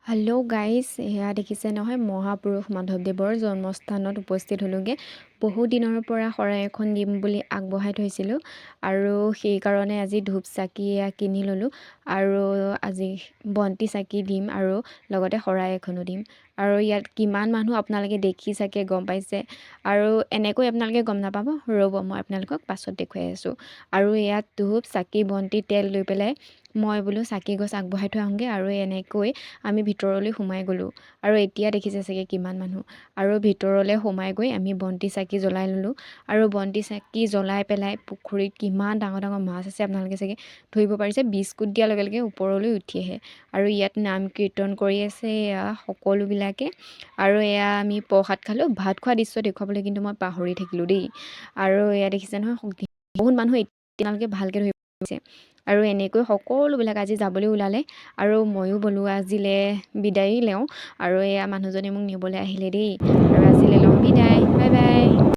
Hello' guys, এয়া দেখিছে নহয়, মহাপুৰুষ মাধৱদেৱৰ জন্মস্থানত উপস্থিত হ'লোগৈ। বহু দিনৰ পৰা শৰাই এখন দিম বুলি আগবঢ়াই থৈছিলোঁ আৰু সেইকাৰণে আজি ধূপ চাকি এয়া কিনি ল'লোঁ আৰু আজি বন্তি চাকি দিম আৰু লগতে শৰাই এখনো দিম। আৰু ইয়াত কিমান মানুহ আপোনালোকে দেখি চাগে গম পাইছে আৰু এনেকৈ আপোনালোকে গম নাপাব, ৰ'ব মই আপোনালোকক পাছত দেখুৱাই আছোঁ। আৰু ইয়াত ধূপ চাকি বন্তি তেল লৈ পেলাই মই বোলো চাকি গছ আগবঢ়াই থৈ আহোঁগৈ আৰু এনেকৈ আমি ভিতৰলৈ সোমাই গ'লোঁ। আৰু এতিয়া দেখিছে চাগে কিমান মানুহ। আৰু ভিতৰলৈ সোমাই গৈ আমি বন্তি চাকি জ্বলাই ল'লোঁ আৰু বন্তি চাকি জ্বলাই পেলাই পুখুৰীত কিমান ডাঙৰ ডাঙৰ মাছ আছে আপোনালোকে চাগে ধৰিব পাৰিছে। বিস্কুট দিয়াৰ লগে লগে ওপৰলৈ উঠি আহে। আৰু ইয়াত নাম কীৰ্তন কৰি আছে এয়া সকলোবিলাকে। আৰু এয়া আমি প্ৰসাদ খালোঁ। ভাত খোৱা দৃশ্য দেখুৱাবলৈ কিন্তু মই পাহৰি থাকিলোঁ দেই। আৰু এয়া দেখিছে নহয়, বহুত মানুহ এতিয়ালৈকে ভালকৈ ধৰিব পাৰিছে। আৰু এনেকৈ সকলোবিলাক আজি যাবলৈ ওলালে আৰু ময়ো বোলো আজিলৈ বিদায় লওঁ। আৰু এয়া মানুহজনে মোক নিবলৈ আহিলে দেই। আৰু আজিলৈ